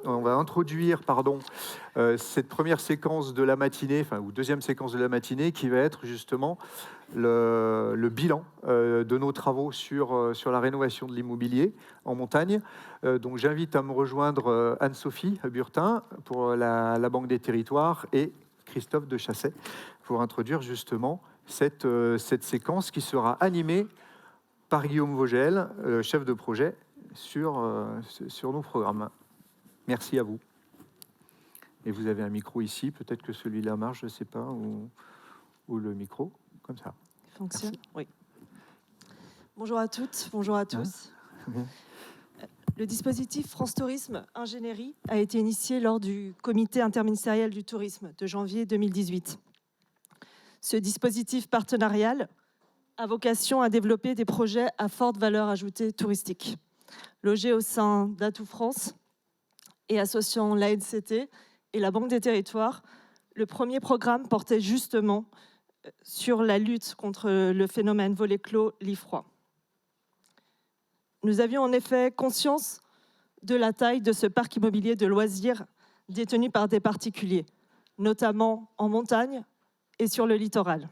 on va introduire cette première séquence de la matinée, ou deuxième séquence de la matinée, qui va être justement le bilan de nos travaux sur la rénovation de l'immobilier en montagne. Donc j'invite à me rejoindre Anne-Sophie Burtin pour la Banque des Territoires et Christophe de Chasset pour introduire justement cette séquence qui sera animée par Guillaume Vogel, chef de projet sur nos programmes. Merci à vous. Et vous avez un micro ici, peut-être que celui-là marche, je ne sais pas, ou le micro, comme ça. Il fonctionne. Merci. Oui. Bonjour à toutes, bonjour à tous. Le dispositif France Tourisme Ingénierie a été initié lors du comité interministériel du tourisme de janvier 2018. Ce dispositif partenarial a vocation à développer des projets à forte valeur ajoutée touristique. Logé au sein d'Atout France et associant l'ANCT et la Banque des Territoires, le premier programme portait justement sur la lutte contre le phénomène volet clos lit froid. Nous avions en effet conscience de la taille de ce parc immobilier de loisirs détenu par des particuliers, notamment en montagne et sur le littoral.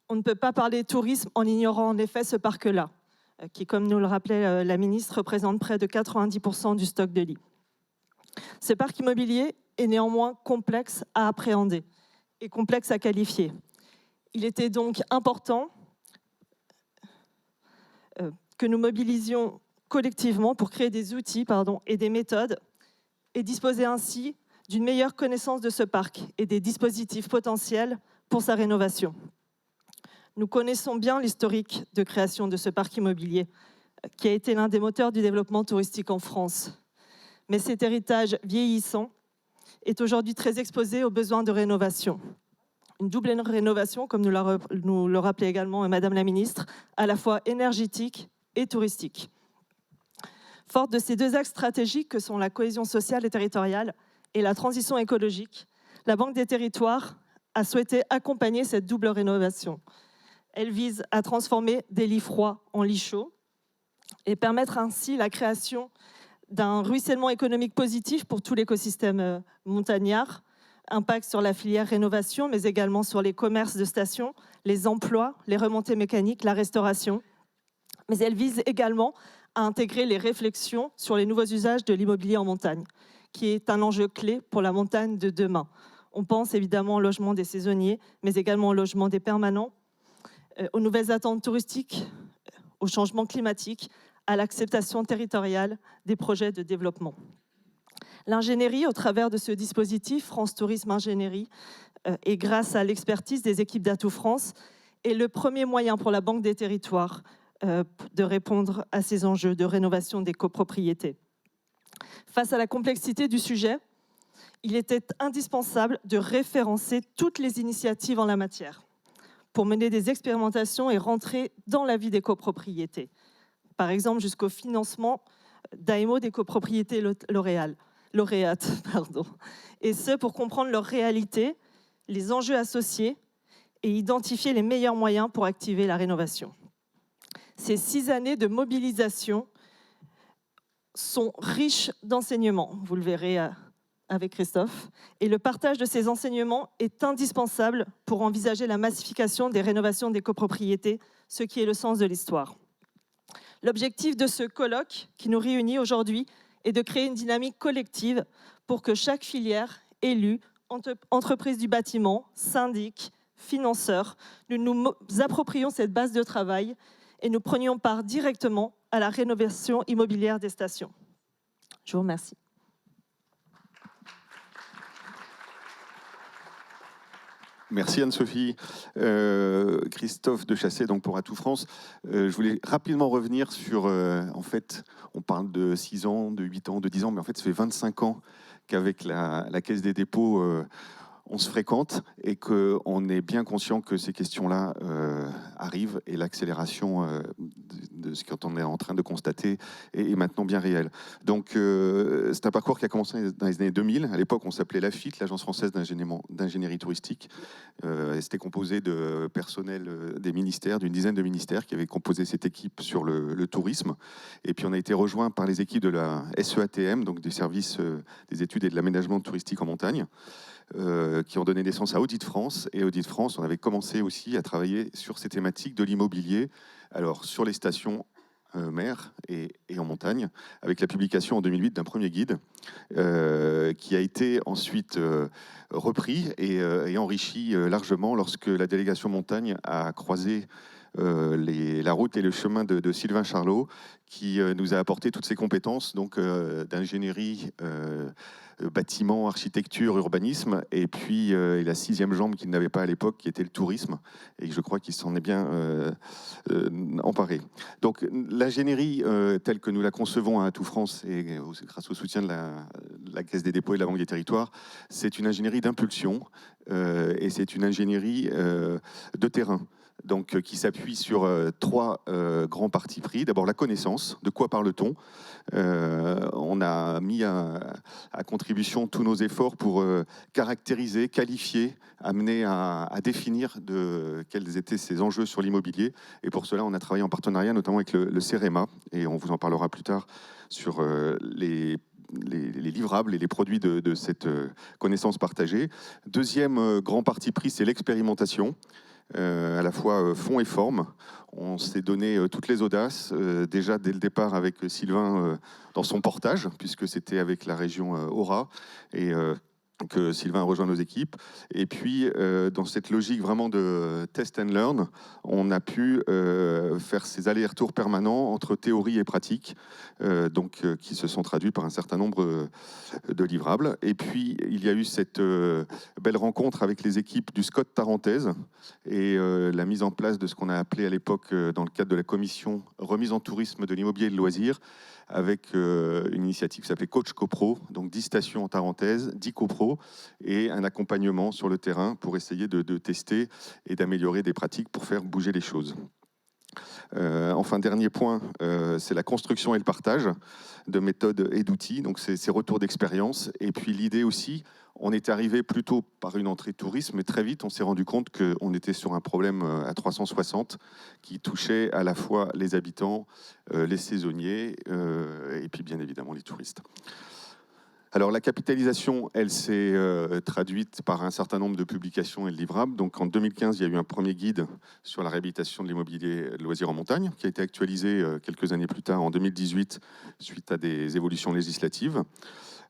On ne peut pas parler tourisme en ignorant en effet ce parc-là, qui, comme nous le rappelait la ministre, représente près de 90% du stock de lits. Ce parc immobilier est néanmoins complexe à appréhender et complexe à qualifier. Il était donc important que nous mobilisions collectivement pour créer des outils et des méthodes et disposer ainsi d'une meilleure connaissance de ce parc et des dispositifs potentiels pour sa rénovation. Nous connaissons bien l'historique de création de ce parc immobilier, qui a été l'un des moteurs du développement touristique en France. Mais cet héritage vieillissant est aujourd'hui très exposé aux besoins de rénovation. Une double rénovation, comme nous le rappelait également Madame la Ministre, à la fois énergétique et touristique. Forte de ces deux axes stratégiques que sont la cohésion sociale et territoriale et la transition écologique, la Banque des Territoires a souhaité accompagner cette double rénovation. Elle vise à transformer des lits froids en lits chauds et permettre ainsi la création d'un ruissellement économique positif pour tout l'écosystème montagnard, impact sur la filière rénovation, mais également sur les commerces de stations, les emplois, les remontées mécaniques, la restauration. Mais elle vise également à intégrer les réflexions sur les nouveaux usages de l'immobilier en montagne, qui est un enjeu clé pour la montagne de demain. On pense évidemment au logement des saisonniers, mais également au logement des permanents, aux nouvelles attentes touristiques, au changement climatique, à l'acceptation territoriale des projets de développement. L'ingénierie, au travers de ce dispositif, France Tourisme Ingénierie, et grâce à l'expertise des équipes d'Atout France, est le premier moyen pour la Banque des Territoires de répondre à ces enjeux de rénovation des copropriétés. Face à la complexité du sujet, il était indispensable de référencer toutes les initiatives en la matière pour mener des expérimentations et rentrer dans la vie des copropriétés. Par exemple, jusqu'au financement d'AMO des copropriétés lauréates. Et ce, pour comprendre leur réalité, les enjeux associés et identifier les meilleurs moyens pour activer la rénovation. Ces 6 années de mobilisation sont riches d'enseignements, vous le verrez avec Christophe, et le partage de ces enseignements est indispensable pour envisager la massification des rénovations des copropriétés, ce qui est le sens de l'histoire. L'objectif de ce colloque qui nous réunit aujourd'hui est de créer une dynamique collective pour que chaque filière, élus, entreprises du bâtiment, syndics, financeurs, nous nous approprions cette base de travail et nous prenions part directement à la rénovation immobilière des stations. Je vous remercie. Merci Anne-Sophie. Christophe de Chasset, donc pour Atout France. Je voulais rapidement revenir sur, en fait, on parle de 6 ans, de 8 ans, de 10 ans, mais en fait, ça fait 25 ans qu'avec la Caisse des dépôts, on se fréquente et qu'on est bien conscient que ces questions-là arrivent et l'accélération de ce qu'on est en train de constater est maintenant bien réel. Donc c'est un parcours qui a commencé dans les années 2000. À l'époque, on s'appelait l'AFIT, l'Agence française d'ingénierie touristique. C'était composé de personnel des ministères, d'une dizaine de ministères qui avaient composé cette équipe sur le tourisme. Et puis on a été rejoint par les équipes de la SEATM, donc des services des études et de l'aménagement touristique en montagne, qui ont donné naissance à Audit France. Et Audit France, on avait commencé aussi à travailler sur ces thématiques de l'immobilier, alors sur les stations mer et en montagne, avec la publication en 2008 d'un premier guide qui a été ensuite repris et enrichi largement lorsque la délégation montagne a croisé la route et le chemin de Sylvain Charlot, qui nous a apporté toutes ses compétences donc d'ingénierie, bâtiment, architecture, urbanisme, et puis la sixième jambe qu'il n'avait pas à l'époque, qui était le tourisme, et je crois qu'il s'en est bien emparé. Donc l'ingénierie telle que nous la concevons à Atout France, et grâce au soutien de la Caisse des dépôts et de la Banque des territoires, c'est une ingénierie d'impulsion, et c'est une ingénierie de terrain. Donc, qui s'appuie sur trois grands partis pris. D'abord, la connaissance. De quoi parle-t-on ? On a mis à contribution tous nos efforts pour caractériser, qualifier, amener à définir quels étaient ces enjeux sur l'immobilier. Et pour cela, on a travaillé en partenariat, notamment avec le CEREMA, et on vous en parlera plus tard sur les livrables et les produits de cette connaissance partagée. Deuxième grand parti pris, c'est l'expérimentation. À la fois fond et forme. On s'est donné toutes les audaces, déjà dès le départ avec Sylvain dans son portage, puisque c'était avec la région Aura, et que Sylvain a rejoint nos équipes. Et puis, dans cette logique vraiment de test and learn, on a pu faire ces allers-retours permanents entre théorie et pratique, qui se sont traduits par un certain nombre de livrables. Et puis, il y a eu cette belle rencontre avec les équipes du SCOT Tarentaise et la mise en place de ce qu'on a appelé à l'époque, dans le cadre de la commission remise en tourisme de l'immobilier et de loisirs, avec une initiative qui s'appelait Coach CoPro, donc 10 stations en Tarentaise, 10 copros, et un accompagnement sur le terrain pour essayer de tester et d'améliorer des pratiques pour faire bouger les choses. Enfin, dernier point, c'est la construction et le partage de méthodes et d'outils, donc c'est ces retours d'expérience. Et puis l'idée aussi, on est arrivé plutôt par une entrée tourisme, mais très vite on s'est rendu compte qu'on était sur un problème à 360 qui touchait à la fois les habitants, les saisonniers et puis bien évidemment les touristes. Alors la capitalisation, elle s'est traduite par un certain nombre de publications et de livrables. Donc en 2015, il y a eu un premier guide sur la réhabilitation de l'immobilier de loisirs en montagne, qui a été actualisé quelques années plus tard, en 2018, suite à des évolutions législatives.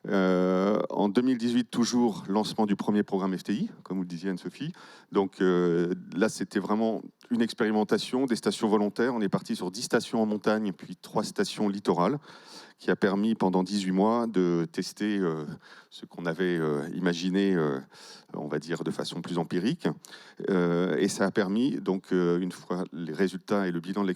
En 2018, toujours, lancement du premier programme FTI, comme vous le disiez Anne-Sophie. Donc là, c'était vraiment une expérimentation, des stations volontaires. On est parti sur 10 stations en montagne, puis 3 stations littorales, qui a permis pendant 18 mois de tester ce qu'on avait imaginé, on va dire, de façon plus empirique. Et ça a permis, donc, une fois les résultats et le bilan de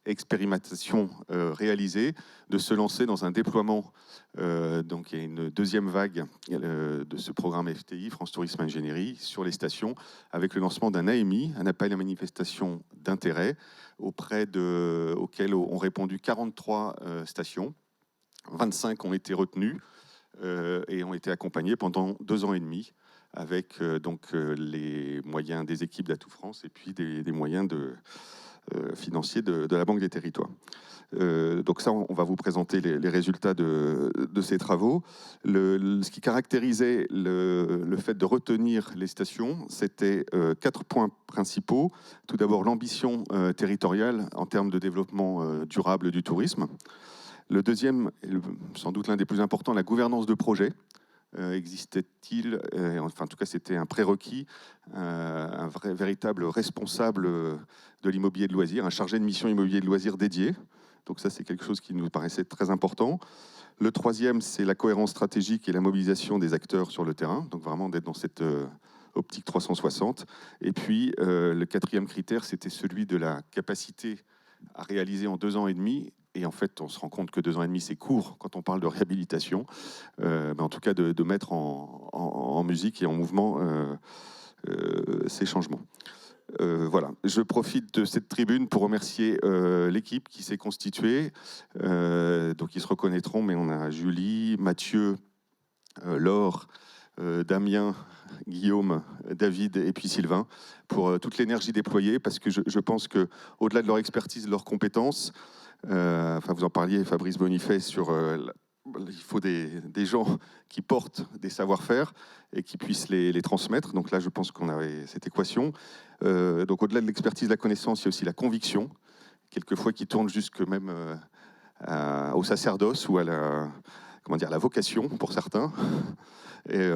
l'expérimentation réalisés, de se lancer dans un déploiement. Donc, il y a une deuxième vague de ce programme FTI, France Tourisme Ingénierie, sur les stations, avec le lancement d'un AMI, un appel à manifestation d'intérêt, auquel ont répondu 43 stations. 25 ont été retenues et ont été accompagnées pendant 2 ans et demi avec les moyens des équipes d'Atout France et puis des moyens financiers de la Banque des territoires. Donc ça, on va vous présenter les résultats de ces travaux. Ce qui caractérisait le fait de retenir les stations, c'était 4 points principaux. Tout d'abord, l'ambition territoriale en termes de développement durable du tourisme. Le deuxième, sans doute l'un des plus importants, la gouvernance de projet. Existait-il, enfin en tout cas c'était un prérequis, un véritable responsable de l'immobilier de loisirs, un chargé de mission immobilier de loisirs dédié. Donc ça c'est quelque chose qui nous paraissait très important. Le troisième, c'est la cohérence stratégique et la mobilisation des acteurs sur le terrain, donc vraiment d'être dans cette optique 360. Et puis le quatrième critère, c'était celui de la capacité à réaliser en 2 ans et demi. Et en fait, on se rend compte que 2 ans et demi, c'est court quand on parle de réhabilitation. Mais en tout cas, de mettre en musique et en mouvement ces changements. Voilà, je profite de cette tribune pour remercier l'équipe qui s'est constituée. Donc ils se reconnaîtront, mais on a Julie, Mathieu, Laure, Damien, Guillaume, David et puis Sylvain pour toute l'énergie déployée, parce que je pense qu'au-delà de leur expertise, de leurs compétences, enfin vous en parliez, Fabrice Bonifay, sur il faut des gens qui portent des savoir-faire et qui puissent les transmettre. Donc là, je pense qu'on avait cette équation. Donc au-delà de l'expertise, de la connaissance, il y a aussi la conviction, quelquefois qui tourne jusque même au sacerdoce ou à la vocation pour certains, et,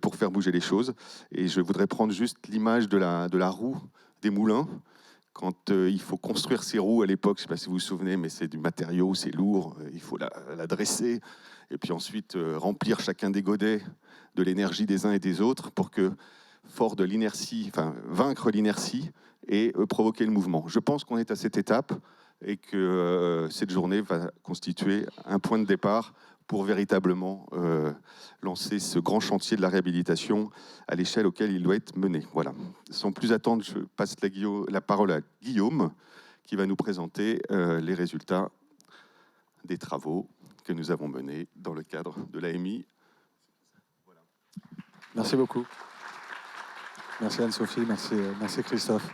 pour faire bouger les choses. Et je voudrais prendre juste l'image de la roue des moulins. Quand il faut construire ces roues à l'époque, je ne sais pas si vous vous souvenez, mais c'est du matériau, c'est lourd, il faut la dresser, et puis ensuite remplir chacun des godets de l'énergie des uns et des autres pour que, fort de l'inertie, enfin vaincre l'inertie et provoquer le mouvement. Je pense qu'on est à cette étape et que cette journée va constituer un point de départ pour véritablement lancer ce grand chantier de la réhabilitation à l'échelle auquel il doit être mené. Voilà. Sans plus attendre, je passe la parole à Guillaume, qui va nous présenter les résultats des travaux que nous avons menés dans le cadre de l'AMI. Voilà. Merci beaucoup. Merci Anne-Sophie, merci Christophe.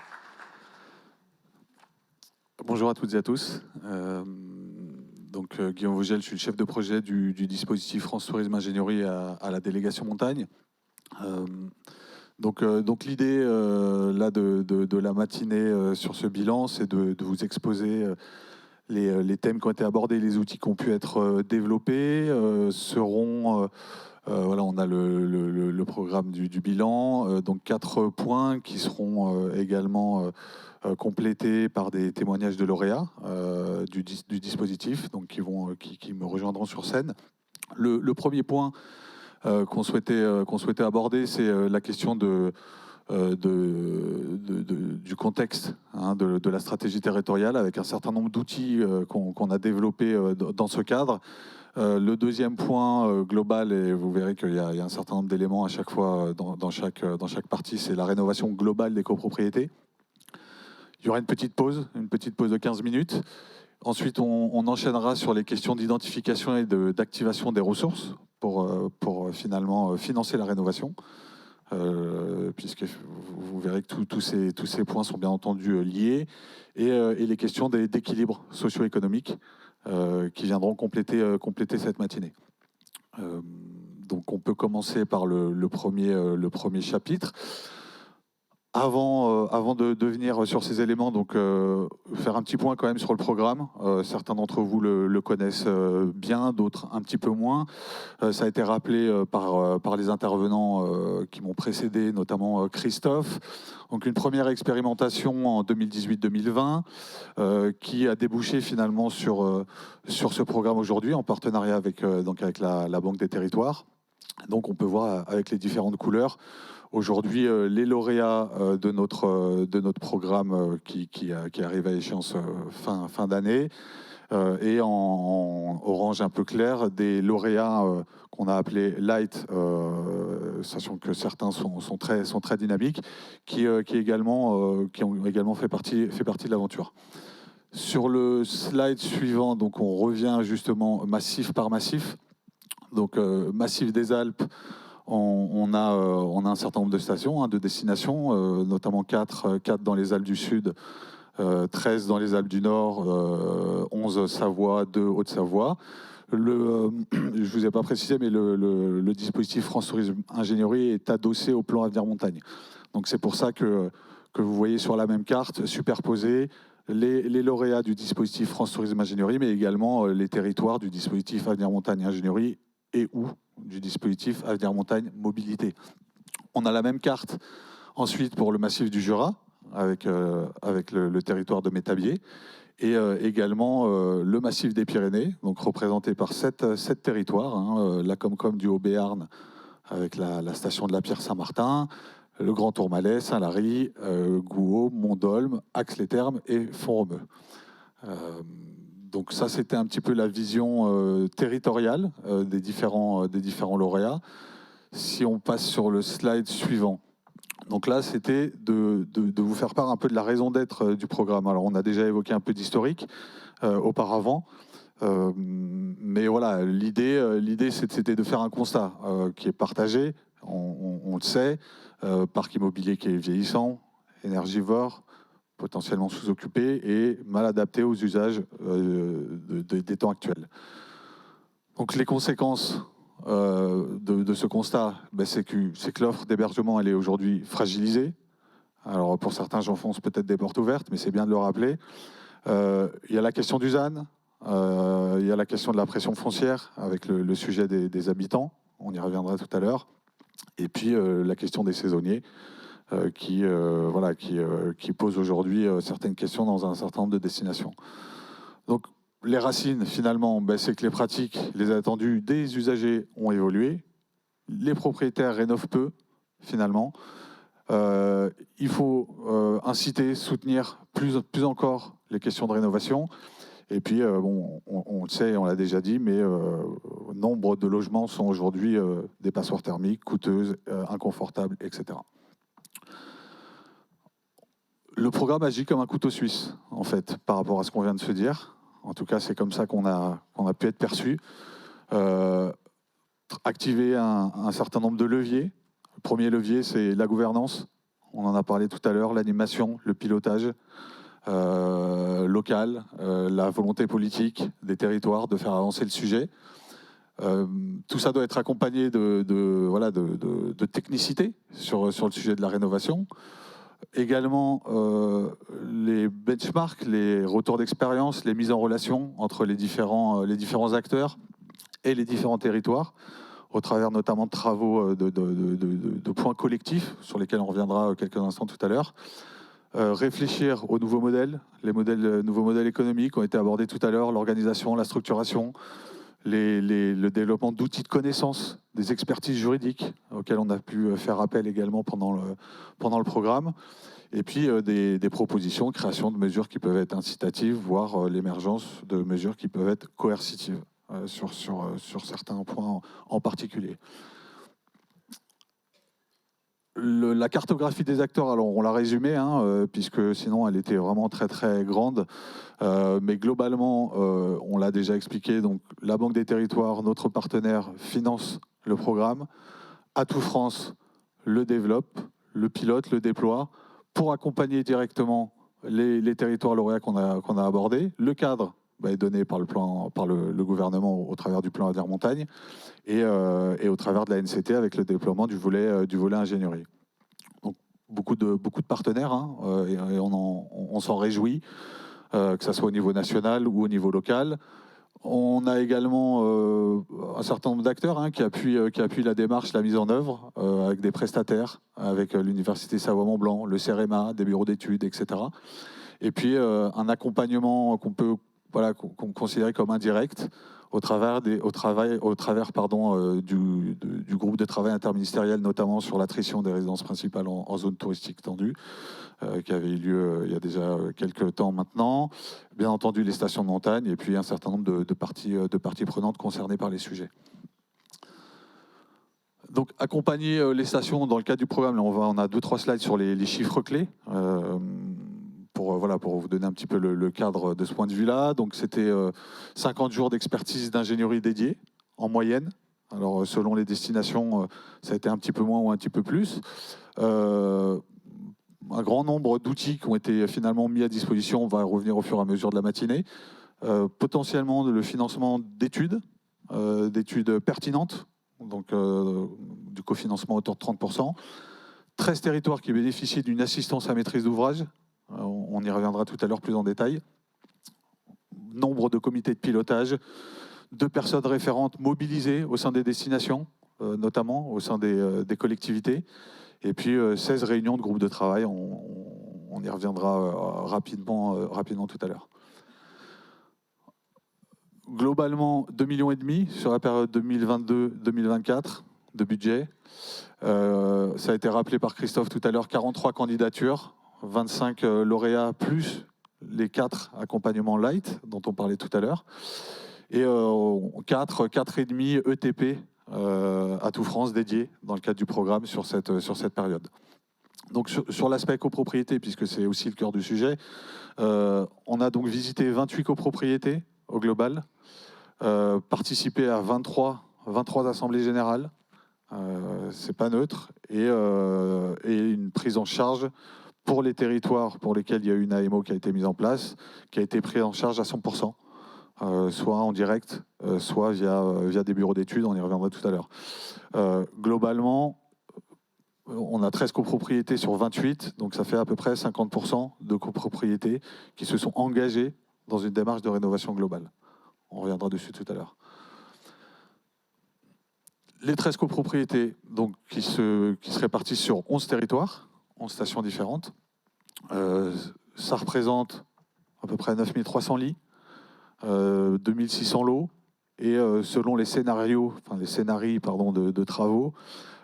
Bonjour à toutes et à tous. Donc, Guillaume Vogel, je suis le chef de projet du dispositif France Tourisme Ingénierie à la délégation montagne. Donc l'idée là de la matinée sur ce bilan, c'est de vous exposer les thèmes qui ont été abordés, les outils qui ont pu être développés. Voilà, on a le programme du bilan, donc 4 points qui seront également complétés par des témoignages de lauréats du dispositif, donc qui me rejoindront sur scène. Le premier point qu'on souhaitait aborder, c'est la question du contexte, hein, de la stratégie territoriale, avec un certain nombre d'outils qu'on a développés dans ce cadre. Le deuxième point global, et vous verrez qu'il y a un certain nombre d'éléments à chaque fois dans chaque partie, c'est la rénovation globale des copropriétés. Il y aura une petite pause de 15 minutes. Ensuite, on enchaînera sur les questions d'identification et d'activation des ressources pour finalement financer la rénovation, puisque vous verrez que tous ces points sont bien entendu liés, et les questions d'équilibre socio-économique qui viendront compléter cette matinée. Donc on peut commencer par le premier chapitre. Avant de venir sur ces éléments, donc faire un petit point quand même sur le programme. Certains d'entre vous le connaissent bien, d'autres un petit peu moins. Ça a été rappelé par les intervenants qui m'ont précédé, notamment Christophe. Donc une première expérimentation en 2018-2020 qui a débouché finalement sur ce programme aujourd'hui en partenariat avec la Banque des Territoires. Donc on peut voir avec les différentes couleurs aujourd'hui les lauréats de notre programme qui arrive à échéance fin d'année, et en orange un peu clair des lauréats qu'on a appelés light, sachant que certains sont très dynamiques, qui ont également fait partie de l'aventure. Sur le slide suivant, donc on revient justement massif par massif. Donc massif des Alpes, on a un certain nombre de stations, de destinations, notamment 4 dans les Alpes du Sud, 13 dans les Alpes du Nord, 11 Savoie, 2 Haute-Savoie. Je ne vous ai pas précisé, mais le dispositif France Tourisme Ingénierie est adossé au plan Avenir Montagne. Donc c'est pour ça que vous voyez sur la même carte superposés les lauréats du dispositif France Tourisme Ingénierie, mais également les territoires du dispositif Avenir Montagne Ingénierie et ou du dispositif Avenir Montagne Mobilité. On a la même carte ensuite pour le massif du Jura, avec le territoire de Métabier, et également le massif des Pyrénées, donc représenté par 7 territoires, hein, la Comcom du Haut-Béarn, avec la station de la Pierre-Saint-Martin, le Grand Tourmalet, Saint-Lary, Gouault, Mont-Dolme, Ax-les-Thermes et Font-Romeu. Donc ça, c'était un petit peu la vision territoriale des différents lauréats. Si on passe sur le slide suivant, Donc là, c'était de vous faire part un peu de la raison d'être du programme. Alors, on a déjà évoqué un peu d'historique auparavant. Mais voilà, l'idée c'était de faire un constat qui est partagé, on le sait, parc immobilier qui est vieillissant, énergivore, potentiellement sous-occupé et mal adapté aux usages des temps actuels. Donc les conséquences de ce constat, c'est que l'offre d'hébergement elle est aujourd'hui fragilisée. Alors pour certains, j'enfonce peut-être des portes ouvertes, mais c'est bien de le rappeler. Il y a la question du ZAN, il y a la question de la pression foncière avec le sujet des habitants, on y reviendra tout à l'heure, et puis la question des saisonniers qui pose aujourd'hui certaines questions dans un certain nombre de destinations. Donc les racines finalement, c'est que les pratiques, les attendus des usagers ont évolué, les propriétaires rénovent peu finalement. Il faut inciter, soutenir plus encore les questions de rénovation. Et puis, on le sait, on l'a déjà dit, mais nombre de logements sont aujourd'hui des passoires thermiques, coûteuses, inconfortables, etc. Le programme agit comme un couteau suisse, en fait, par rapport à ce qu'on vient de se dire. En tout cas, c'est comme ça qu'on a pu être perçu. Activer un certain nombre de leviers. Le premier levier, c'est la gouvernance. On en a parlé tout à l'heure, l'animation, le pilotage local, la volonté politique des territoires de faire avancer le sujet. Tout ça doit être accompagné de technicité sur le sujet de la rénovation. Également, les benchmarks, les retours d'expérience, les mises en relation entre les différents acteurs et les différents territoires, au travers notamment de travaux de points collectifs, sur lesquels on reviendra quelques instants tout à l'heure. Réfléchir aux nouveaux modèles, nouveaux modèles économiques ont été abordés tout à l'heure, l'organisation, la structuration, le développement d'outils de connaissance, des expertises juridiques auxquelles on a pu faire appel également pendant le programme, et puis des propositions, création de mesures qui peuvent être incitatives, voire l'émergence de mesures qui peuvent être coercitives sur certains points en particulier. La cartographie des acteurs, alors on l'a résumée, puisque sinon elle était vraiment très très grande, mais globalement, on l'a déjà expliqué, donc la Banque des Territoires, notre partenaire, finance le programme. Atout France le développe, le pilote, le déploie, pour accompagner directement les territoires lauréats qu'on a abordés. Le cadre est donné par le gouvernement au travers du plan Avenir Montagne et au travers de la NCT avec le déploiement du volet ingénierie. Donc beaucoup de partenaires et on s'en réjouit, que ce soit au niveau national ou au niveau local. On a également un certain nombre d'acteurs qui appuient la démarche, la mise en œuvre, avec des prestataires, avec l'Université Savoie-Mont-Blanc, le CEREMA, des bureaux d'études, etc. Et puis un accompagnement qu'on peut considérer comme indirect au travers du groupe de travail interministériel, notamment sur l'attrition des résidences principales en zone touristique tendue, qui avait eu lieu il y a déjà quelques temps maintenant. Bien entendu, les stations de montagne et puis un certain nombre de parties prenantes concernées par les sujets. Donc, accompagner les stations dans le cadre du programme, là, on a 2-3 slides sur les chiffres clés. Pour vous donner un petit peu le cadre de ce point de vue-là. Donc, c'était 50 jours d'expertise d'ingénierie dédiée, en moyenne. Alors, selon les destinations, ça a été un petit peu moins ou un petit peu plus. Un grand nombre d'outils qui ont été finalement mis à disposition, on va revenir au fur et à mesure de la matinée. Potentiellement, le financement d'études pertinentes, donc du cofinancement à hauteur de 30%. 13 territoires qui bénéficient d'une assistance à maîtrise d'ouvrage. On y reviendra tout à l'heure plus en détail. Nombre de comités de pilotage, 2 personnes référentes mobilisées au sein des destinations, notamment au sein des collectivités, et puis 16 réunions de groupes de travail. On y reviendra rapidement tout à l'heure. Globalement, 2,5 millions sur la période 2022-2024 de budget. Ça a été rappelé par Christophe tout à l'heure, 43 candidatures, 25 lauréats plus les 4 accompagnements light dont on parlait tout à l'heure, et 4,5 ETP Atout France dédiés dans le cadre du programme sur cette période. Donc sur l'aspect copropriété, puisque c'est aussi le cœur du sujet, on a donc visité 28 copropriétés au global, participé à 23 assemblées générales, c'est pas neutre, et une prise en charge pour les territoires pour lesquels il y a une AMO qui a été mise en place, qui a été prise en charge à 100%, soit en direct, soit via des bureaux d'études, on y reviendra tout à l'heure. Globalement, on a 13 copropriétés sur 28, donc ça fait à peu près 50% de copropriétés qui se sont engagées dans une démarche de rénovation globale. On reviendra dessus tout à l'heure. Les 13 copropriétés donc, qui se répartissent sur 11 territoires, 11 stations différentes. Ça représente à peu près 9300 lits, 2600 lots, et selon les scénarios, de travaux,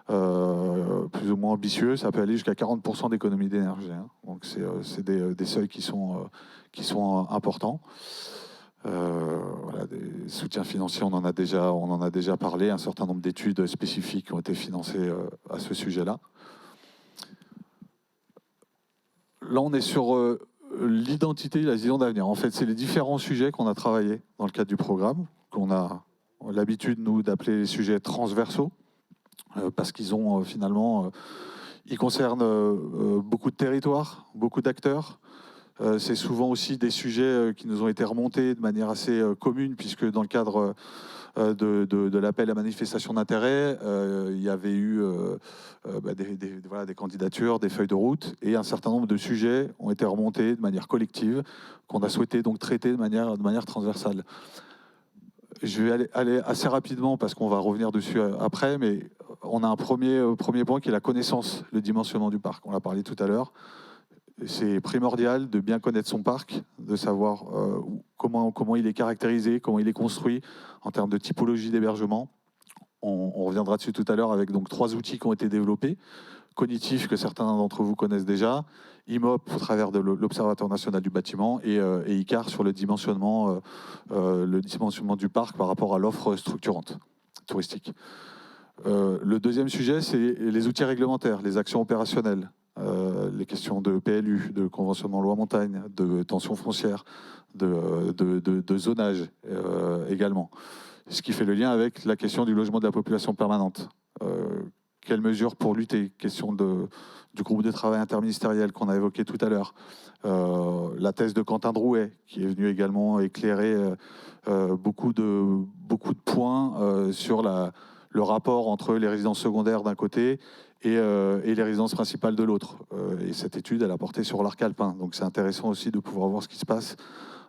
plus ou moins ambitieux, ça peut aller jusqu'à 40% d'économie d'énergie. Hein. Donc c'est des seuils qui sont importants. Voilà, des soutiens financiers, on en a déjà parlé, un certain nombre d'études spécifiques ont été financées à ce sujet-là. Là, on est sur l'identité, la vision d'avenir. En fait, c'est les différents sujets qu'on a travaillés dans le cadre du programme, qu'on a l'habitude, nous, d'appeler les sujets transversaux, parce qu'ils ont ils concernent beaucoup de territoires, beaucoup d'acteurs. C'est souvent aussi des sujets qui nous ont été remontés de manière assez commune, puisque dans le cadre de l'appel à manifestation d'intérêt, il y avait eu des candidatures, des feuilles de route, et un certain nombre de sujets ont été remontés de manière collective, qu'on a souhaité donc traiter de manière transversale. Je vais aller assez rapidement parce qu'on va revenir dessus après, mais on a un premier point qui est la connaissance, le dimensionnement du parc. On l'a parlé tout à l'heure. C'est primordial de bien connaître son parc, de savoir comment il est caractérisé, comment il est construit en termes de typologie d'hébergement. On reviendra dessus tout à l'heure avec donc 3 outils qui ont été développés. Cognitif, que certains d'entre vous connaissent déjà, IMOP au travers de l'Observatoire national du bâtiment, et ICAR sur le dimensionnement du parc par rapport à l'offre structurante touristique. Le deuxième sujet, c'est les outils réglementaires, les actions opérationnelles. Les questions de PLU, de conventionnement loi montagne, de tension foncière, de zonage également. Ce qui fait le lien avec la question du logement de la population permanente. Quelles mesures pour lutter? Question du groupe de travail interministériel qu'on a évoqué tout à l'heure. La thèse de Quentin Drouet, qui est venue également éclairer beaucoup de points sur le rapport entre les résidences secondaires d'un côté et les résidences principales de l'autre. Et cette étude, elle a porté sur l'arc alpin. Donc c'est intéressant aussi de pouvoir voir ce qui se passe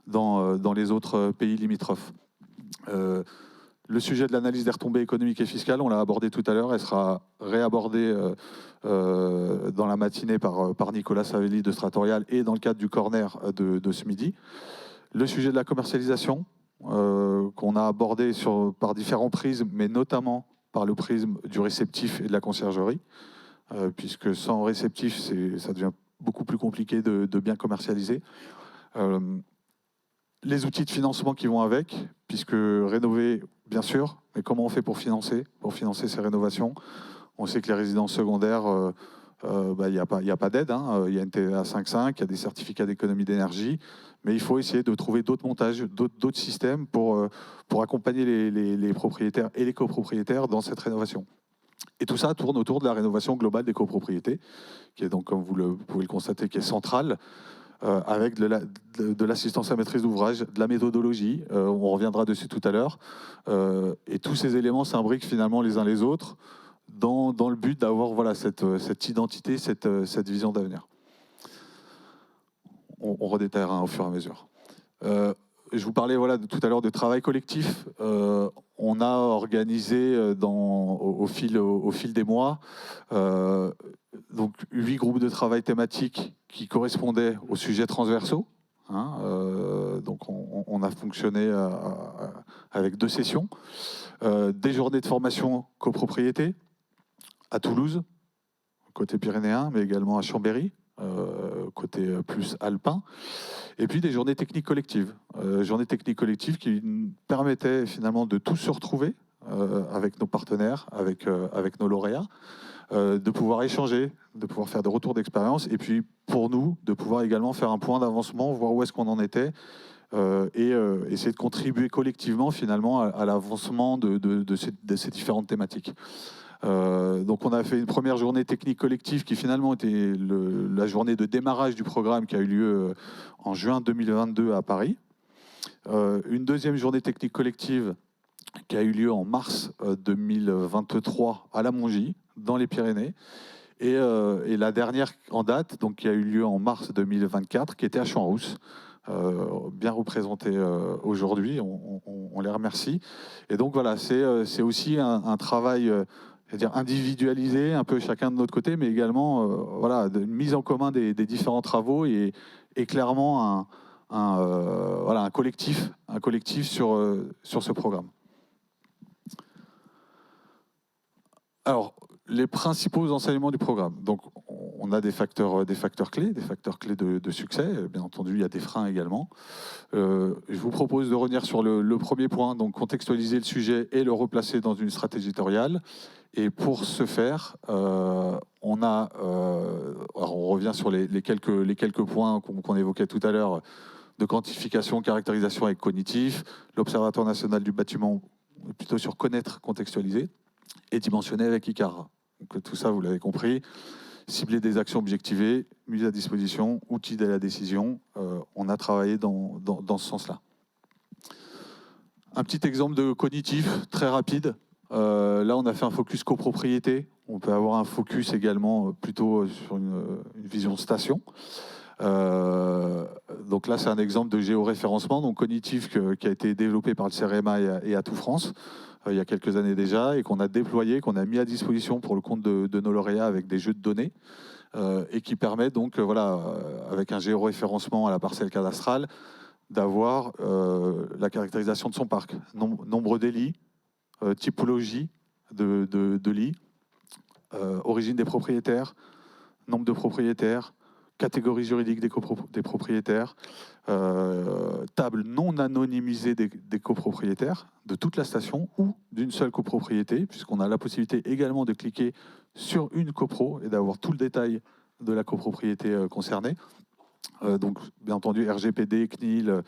dans les autres pays limitrophes. Le sujet de l'analyse des retombées économiques et fiscales, on l'a abordé tout à l'heure, elle sera réabordée dans la matinée par Nicolas Savelli de Stratorial et dans le cadre du corner de ce midi. Le sujet de la commercialisation, qu'on a abordé par différents prismes, mais notamment par le prisme du réceptif et de la conciergerie, puisque sans réceptif, ça devient beaucoup plus compliqué de bien commercialiser. Les outils de financement qui vont avec, puisque rénover, bien sûr, mais comment on fait pour financer ces rénovations? On sait que les résidences secondaires, il n'y a pas d'aide, hein. Il y a une TVA 5.5, il y a des certificats d'économie d'énergie, mais il faut essayer de trouver d'autres montages, d'autres systèmes pour accompagner les propriétaires et les copropriétaires dans cette rénovation. Et tout ça tourne autour de la rénovation globale des copropriétés, qui est donc, comme vous pouvez le constater, qui est centrale, avec de l'assistance à maîtrise d'ouvrage, de la méthodologie, on reviendra dessus tout à l'heure, et tous ces éléments s'imbriquent finalement les uns les autres dans le but d'avoir cette identité, cette vision d'avenir. On redétaillera au fur et à mesure. Je vous parlais tout à l'heure de travail collectif. On a organisé au fil des mois donc 8 groupes de travail thématiques qui correspondaient aux sujets transversaux. Donc on a fonctionné avec 2 sessions. Des journées de formation copropriété à Toulouse, côté pyrénéen, mais également à Chambéry, côté plus alpin. Et puis des journées techniques collectives. Journées techniques collectives qui permettaient finalement de tous se retrouver avec nos partenaires, avec nos lauréats, de pouvoir échanger, de pouvoir faire des retours d'expérience, et puis pour nous, de pouvoir également faire un point d'avancement, voir où est-ce qu'on en était, et essayer de contribuer collectivement finalement à l'avancement de ces différentes thématiques. Donc on a fait une première journée technique collective qui finalement était la journée de démarrage du programme qui a eu lieu en juin 2022 à Paris. Une deuxième journée technique collective qui a eu lieu en mars 2023 à la Mongie, dans les Pyrénées. Et la dernière en date, donc, qui a eu lieu en mars 2024, qui était à Champs-Rousse, bien représenté aujourd'hui. On les remercie. Et donc voilà, c'est aussi un travail c'est-à-dire individualisé, un peu chacun de notre côté, mais également voilà, une mise en commun des différents travaux et clairement voilà, un collectif sur ce programme. Alors, les principaux enseignements du programme. Donc, on a des facteurs clés de succès. Bien entendu, il y a des freins également. Je vous propose de revenir sur le premier point, donc contextualiser le sujet et le replacer dans une stratégie éditoriale. Et pour ce faire, alors on revient sur les quelques points qu'on évoquait tout à l'heure de quantification, caractérisation avec cognitif, l'Observatoire national du bâtiment, plutôt sur connaître, contextualiser, et dimensionner avec ICAR. Donc, tout ça, vous l'avez compris. Cibler des actions objectivées, mise à disposition, outils de la décision. On a travaillé dans ce sens-là. Un petit exemple de cognitif, très rapide. Là, on a fait un focus copropriété. On peut avoir un focus également plutôt sur une vision station. Donc là, c'est un exemple de géoréférencement, donc cognitif qui a été développé par le CEREMA et Atout France il y a quelques années déjà, et qu'on a déployé, qu'on a mis à disposition pour le compte de nos lauréats avec des jeux de données, et qui permet donc, voilà, avec un géoréférencement à la parcelle cadastrale, d'avoir la caractérisation de son parc. Nombre des lits, typologie de lits, origine des propriétaires, nombre de propriétaires, catégorie juridique des propriétaires, table non anonymisée des copropriétaires de toute la station ou d'une seule copropriété, puisqu'on a la possibilité également de cliquer sur une copro et d'avoir tout le détail de la copropriété concernée. Donc, bien entendu, RGPD, CNIL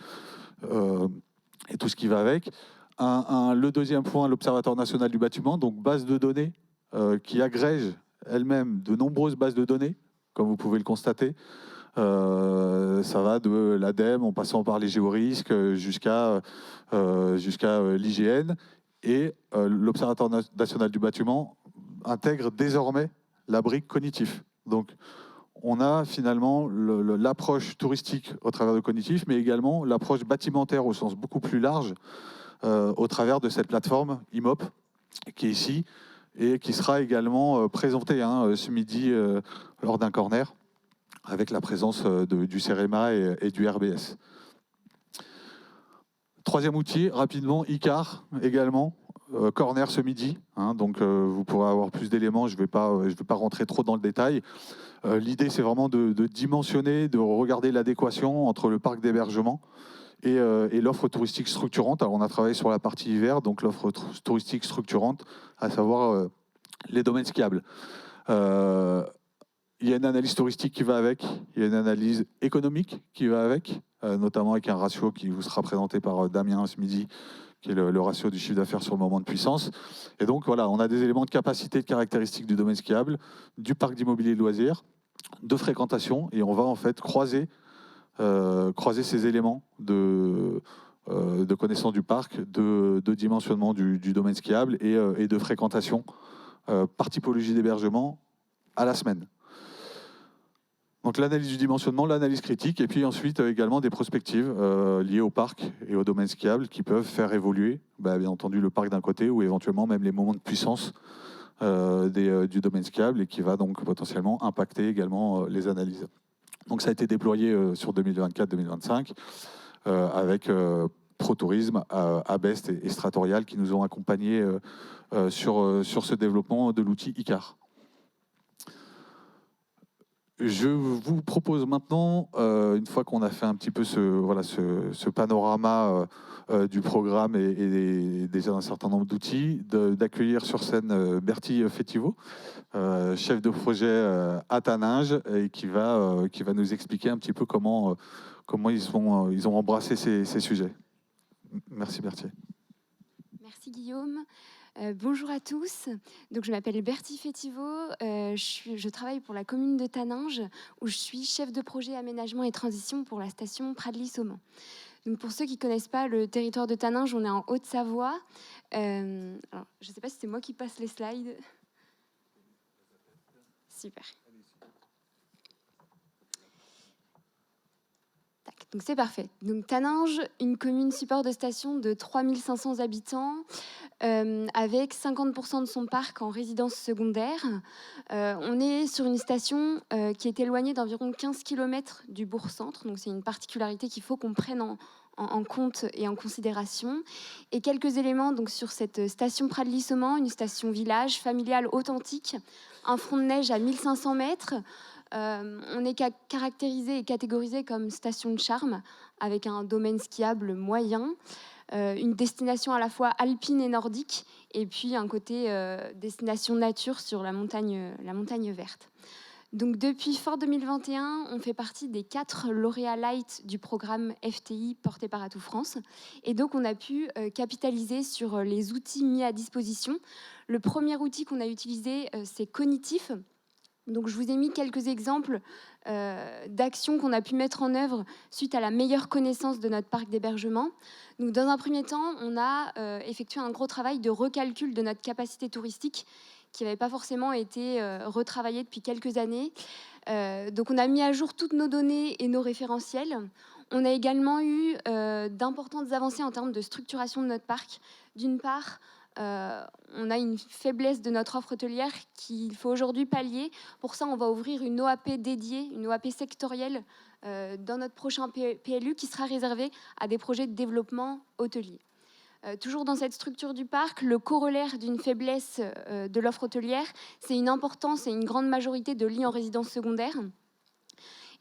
et tout ce qui va avec. Le deuxième point, l'Observatoire national du bâtiment, donc base de données qui agrège elle-même de nombreuses bases de données, comme vous pouvez le constater. Ça va de l'ADEME en passant par les géorisques jusqu'à l'IGN. Et l'Observatoire national du bâtiment intègre désormais la brique cognitif. Donc, on a finalement l'approche touristique au travers de cognitif, mais également l'approche bâtimentaire au sens beaucoup plus large au travers de cette plateforme IMOP qui est ici et qui sera également présentée ce midi lors d'un corner avec la présence du CEREMA et du RBS. Troisième outil, rapidement, ICAR également, corner ce midi. Donc vous pourrez avoir plus d'éléments, je ne vais pas rentrer trop dans le détail. L'idée, c'est vraiment de dimensionner, de regarder l'adéquation entre le parc d'hébergement et l'offre touristique structurante. Alors on a travaillé sur la partie hiver, donc l'offre touristique structurante, à savoir les domaines skiables. Il y a une analyse touristique qui va avec, il y a une analyse économique qui va avec, notamment avec un ratio qui vous sera présenté par Damien ce midi, qui est le ratio du chiffre d'affaires sur le moment de puissance. Et donc voilà, on a des éléments de capacité, de caractéristiques du domaine skiable, du parc d'immobilier de loisirs, de fréquentation, et on va en fait croiser ces éléments de connaissance du parc, de dimensionnement du domaine skiable et de fréquentation par typologie d'hébergement à la semaine. Donc l'analyse du dimensionnement, l'analyse critique, et puis ensuite également des prospectives liées au parc et au domaine skiable qui peuvent faire évoluer, bien entendu, le parc d'un côté ou éventuellement même les moments de puissance du domaine skiable et qui va donc potentiellement impacter également les analyses. Donc ça a été déployé sur 2024-2025 avec ProTourisme, Abest et Stratorial qui nous ont accompagnés sur ce développement de l'outil ICAR. Je vous propose maintenant, une fois qu'on a fait un petit peu ce panorama du programme et déjà un certain nombre d'outils, d'accueillir sur scène Bertie Fetivo, chef de projet à Taninges, et qui va nous expliquer un petit peu comment ils ont embrassé ces sujets. Merci Bertie. Merci Guillaume. Bonjour à tous. Donc, je m'appelle Bertie Fetivo. Je travaille pour la commune de Taninges, où je suis chef de projet aménagement et transition pour la station Pradly-Saumon. Donc, pour ceux qui ne connaissent pas le territoire de Taninges, on est en Haute-Savoie. Alors, je ne sais pas si c'est moi qui passe les slides. Super. Donc c'est parfait. Donc Taninges, une commune support de station de 3500 habitants, avec 50% de son parc en résidence secondaire. On est sur une station qui est éloignée d'environ 15 km du bourg-centre, donc c'est une particularité qu'il faut qu'on prenne en compte et en considération. Et quelques éléments donc, sur cette station Pradly-Saumon, une station village familiale authentique, un front de neige à 1500 mètres. On est caractérisé et catégorisé comme station de charme, avec un domaine skiable moyen, une destination à la fois alpine et nordique, et puis un côté destination nature sur la montagne verte. Donc depuis fort 2021, on fait partie des 4 lauréats light du programme FTI porté par Atout France. Et donc on a pu capitaliser sur les outils mis à disposition. Le premier outil qu'on a utilisé, c'est Cognitif. Donc je vous ai mis quelques exemples d'actions qu'on a pu mettre en œuvre suite à la meilleure connaissance de notre parc d'hébergement. Donc dans un premier temps, on a effectué un gros travail de recalcul de notre capacité touristique qui n'avait pas forcément été retravaillée depuis quelques années. Donc on a mis à jour toutes nos données et nos référentiels. On a également eu d'importantes avancées en termes de structuration de notre parc. D'une part, on a une faiblesse de notre offre hôtelière qu'il faut aujourd'hui pallier. Pour ça, on va ouvrir une OAP dédiée, une OAP sectorielle dans notre prochain PLU qui sera réservée à des projets de développement hôtelier. Toujours dans cette structure du parc, le corollaire d'une faiblesse de l'offre hôtelière, c'est une importance et une grande majorité de lits en résidence secondaire.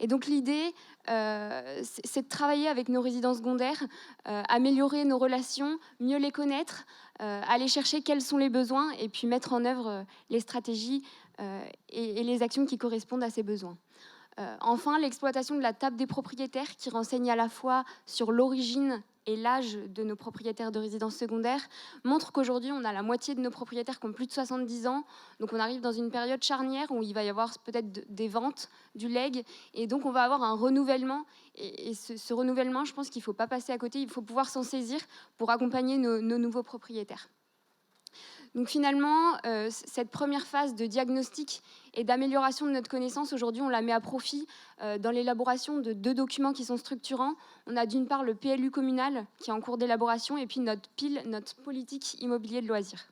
Et donc l'idée, c'est de travailler avec nos résidents secondaires, améliorer nos relations, mieux les connaître, aller chercher quels sont les besoins et puis mettre en œuvre les stratégies et les actions qui correspondent à ces besoins. Enfin, l'exploitation de la table des propriétaires qui renseigne à la fois sur l'origine et l'âge de nos propriétaires de résidences secondaires montre qu'aujourd'hui, on a la moitié de nos propriétaires qui ont plus de 70 ans. Donc, on arrive dans une période charnière où il va y avoir peut-être des ventes, du leg. Et donc, on va avoir un renouvellement. Et ce renouvellement, je pense qu'il ne faut pas passer à côté. Il faut pouvoir s'en saisir pour accompagner nos nouveaux propriétaires. Donc finalement, cette première phase de diagnostic et d'amélioration de notre connaissance, aujourd'hui, on la met à profit dans l'élaboration de 2 documents qui sont structurants. On a d'une part le PLU communal qui est en cours d'élaboration et puis notre PIL, notre politique immobilier de loisirs.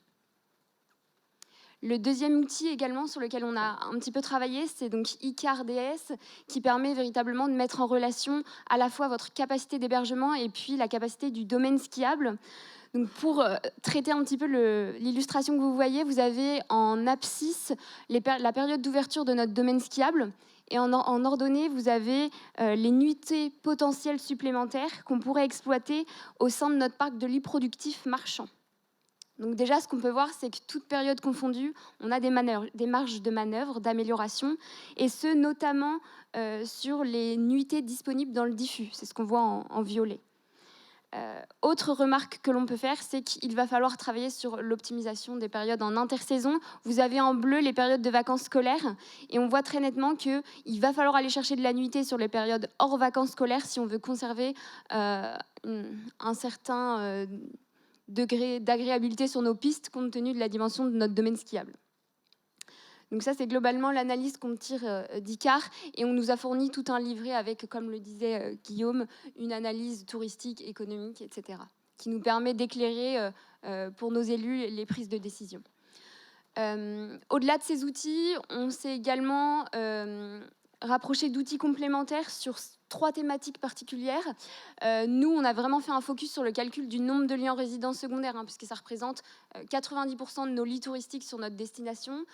Le deuxième outil également sur lequel on a un petit peu travaillé, c'est donc ICAR-DS qui permet véritablement de mettre en relation à la fois votre capacité d'hébergement et puis la capacité du domaine skiable. Donc pour traiter un petit peu l'illustration que vous voyez, vous avez en abscisse la période d'ouverture de notre domaine skiable et en ordonnée, vous avez les nuitées potentielles supplémentaires qu'on pourrait exploiter au sein de notre parc de lits productifs marchands. Donc déjà, ce qu'on peut voir, c'est que toute période confondue, on a des marges de manœuvre, d'amélioration, et ce, notamment sur les nuitées disponibles dans le diffus. C'est ce qu'on voit en violet. Autre remarque que l'on peut faire, c'est qu'il va falloir travailler sur l'optimisation des périodes en intersaison. Vous avez en bleu les périodes de vacances scolaires et on voit très nettement qu'il va falloir aller chercher de la nuitée sur les périodes hors vacances scolaires si on veut conserver un certain degré d'agréabilité sur nos pistes compte tenu de la dimension de notre domaine skiable. Donc ça, c'est globalement l'analyse qu'on tire d'ICAR et on nous a fourni tout un livret avec, comme le disait Guillaume, une analyse touristique, économique, etc., qui nous permet d'éclairer pour nos élus les prises de décision. Au-delà de ces outils, on s'est également rapproché d'outils complémentaires sur 3 thématiques particulières. Nous, on a vraiment fait un focus sur le calcul du nombre de lits en résidence secondaire, puisque ça représente 90% de nos lits touristiques sur notre destination.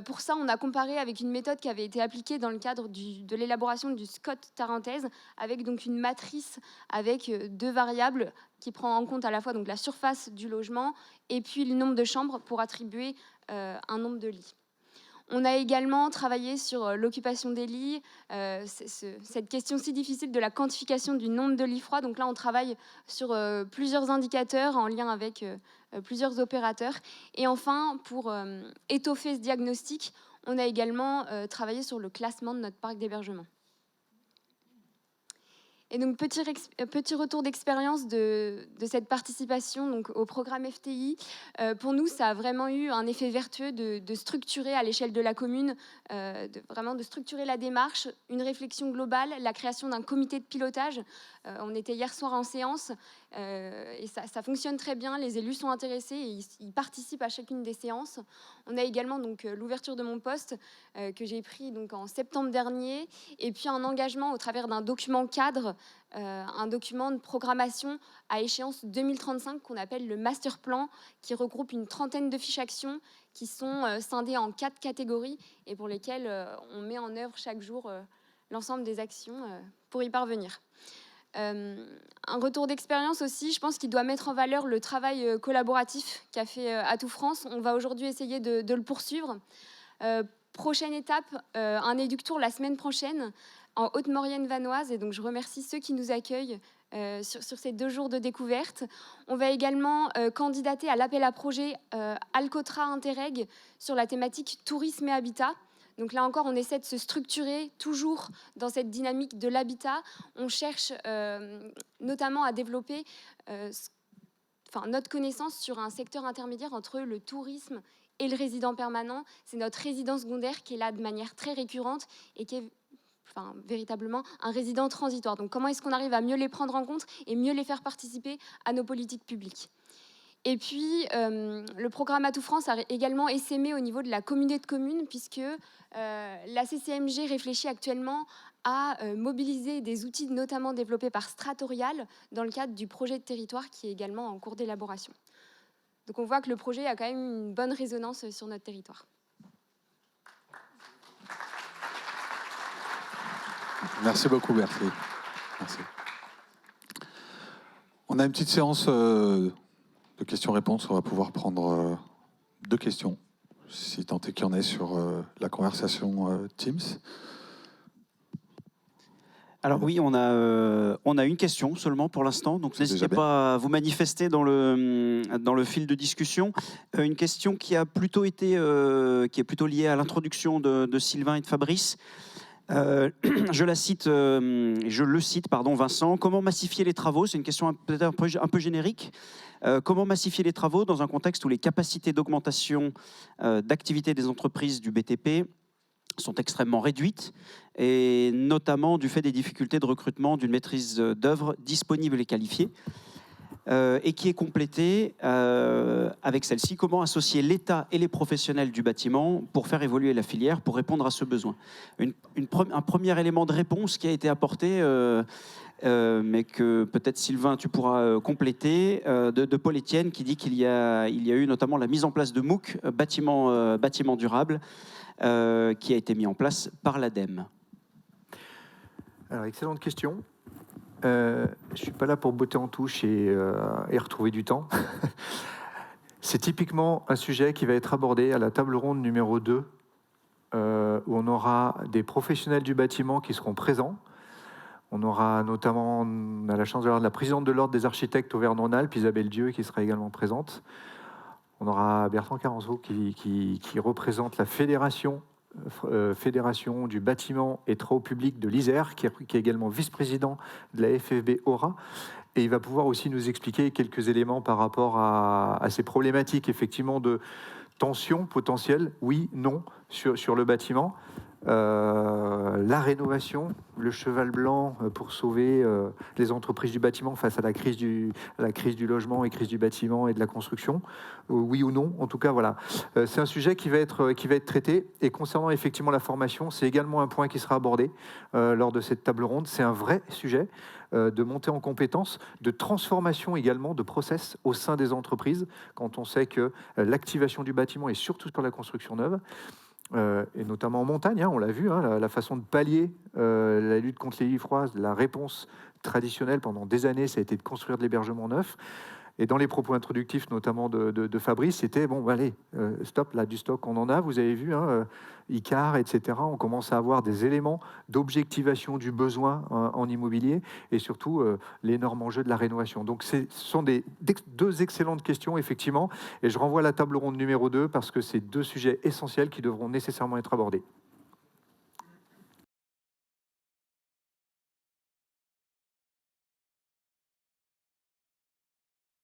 Pour ça, on a comparé avec une méthode qui avait été appliquée dans le cadre de l'élaboration du SCOT tarentaise, avec donc une matrice avec 2 variables qui prend en compte à la fois donc la surface du logement et puis le nombre de chambres pour attribuer un nombre de lits. On a également travaillé sur l'occupation des lits, cette question si difficile de la quantification du nombre de lits froids. Donc là, on travaille sur plusieurs indicateurs en lien avec plusieurs opérateurs. Et enfin, pour étoffer ce diagnostic, on a également travaillé sur le classement de notre parc d'hébergement. Et donc, petit retour d'expérience de cette participation donc, au programme FTI. Pour nous, ça a vraiment eu un effet vertueux de structurer à l'échelle de la commune, vraiment de structurer la démarche, une réflexion globale, la création d'un comité de pilotage. On était hier soir en séance et ça fonctionne très bien. Les élus sont intéressés et ils participent à chacune des séances. On a également donc l'ouverture de mon poste que j'ai pris donc en septembre dernier et puis un engagement au travers d'un document cadre, un document de programmation à échéance 2035 qu'on appelle le master plan, qui regroupe une trentaine de fiches actions qui sont scindées en 4 catégories et pour lesquelles on met en œuvre chaque jour l'ensemble des actions pour y parvenir. Un retour d'expérience aussi, je pense qu'il doit mettre en valeur le travail collaboratif qu'a fait Atout France. On va aujourd'hui essayer de le poursuivre. Prochaine étape, un éductour la semaine prochaine en Haute-Maurienne vanoise. Et donc, je remercie ceux qui nous accueillent sur ces 2 jours de découverte. On va également candidater à l'appel à projet Alcotra Interreg sur la thématique tourisme et habitat. Donc là encore, on essaie de se structurer toujours dans cette dynamique de l'habitat. On cherche notamment à développer notre connaissance sur un secteur intermédiaire entre le tourisme et le résident permanent. C'est notre résident secondaire qui est là de manière très récurrente et qui est véritablement un résident transitoire. Donc comment est-ce qu'on arrive à mieux les prendre en compte et mieux les faire participer à nos politiques publiques ? Et puis, le programme Atout France a également essaimé au niveau de la communauté de communes, puisque la CCMG réfléchit actuellement à mobiliser des outils notamment développés par Stratorial dans le cadre du projet de territoire qui est également en cours d'élaboration. Donc on voit que le projet a quand même une bonne résonance sur notre territoire. Merci beaucoup, Berthe. Merci. On a une petite séance de questions-réponses. On va pouvoir prendre 2 questions, si tant est qu'il y en ait sur la conversation Teams. Alors oui, on a une question seulement pour l'instant, donc n'hésitez pas à vous manifester dans le fil de discussion. Une question qui a plutôt été, qui est plutôt liée à l'introduction de Sylvain et de Fabrice. Je le cite, Vincent. Comment massifier les travaux? C'est une question peut-être un peu générique. Comment massifier les travaux dans un contexte où les capacités d'augmentation d'activité des entreprises du BTP sont extrêmement réduites, et notamment du fait des difficultés de recrutement d'une maîtrise d'œuvre disponible et qualifiée, et qui est complétée avec celle-ci. Comment associer l'État et les professionnels du bâtiment pour faire évoluer la filière, pour répondre à ce besoin? Un premier élément de réponse qui a été apporté, mais que peut-être Sylvain, tu pourras compléter, de Paul Etienne, qui dit qu'il y a eu notamment la mise en place de MOOC, bâtiment durable, qui a été mis en place par l'ADEME. Alors, excellente question. Je ne suis pas là pour botter en touche et retrouver du temps. C'est typiquement un sujet qui va être abordé à la table ronde numéro 2, où on aura des professionnels du bâtiment qui seront présents. On aura notamment, on a la chance d'avoir la présidente de l'Ordre des architectes Auvergne-Rhône-Alpes, Isabelle Dieu, qui sera également présente. On aura Bertrand Carenceau qui représente la fédération du bâtiment et travaux publics de l'Isère, qui est également vice-président de la FFB Aura. Et il va pouvoir aussi nous expliquer quelques éléments par rapport à ces problématiques, effectivement, de tension potentielle, oui, non, sur le bâtiment. la rénovation, le cheval blanc pour sauver les entreprises du bâtiment face à la crise du logement et crise du bâtiment et de la construction, oui ou non. En tout cas, voilà. C'est un sujet qui va être traité. Et concernant effectivement la formation, c'est également un point qui sera abordé lors de cette table ronde. C'est un vrai sujet de montée en compétences, de transformation également de process au sein des entreprises, quand on sait que l'activation du bâtiment est surtout sur la construction neuve. Et notamment en montagne, on l'a vu, la façon de pallier la lutte contre les lits froids, la réponse traditionnelle pendant des années, ça a été de construire de l'hébergement neuf. Et dans les propos introductifs, notamment de Fabrice, c'était bon, allez, stop, là, du stock, on en a, vous avez vu, Icar, etc. On commence à avoir des éléments d'objectivation du besoin en immobilier et surtout l'énorme enjeu de la rénovation. Donc, ce sont deux excellentes questions, effectivement. Et je renvoie à la table ronde numéro 2 parce que c'est deux sujets essentiels qui devront nécessairement être abordés.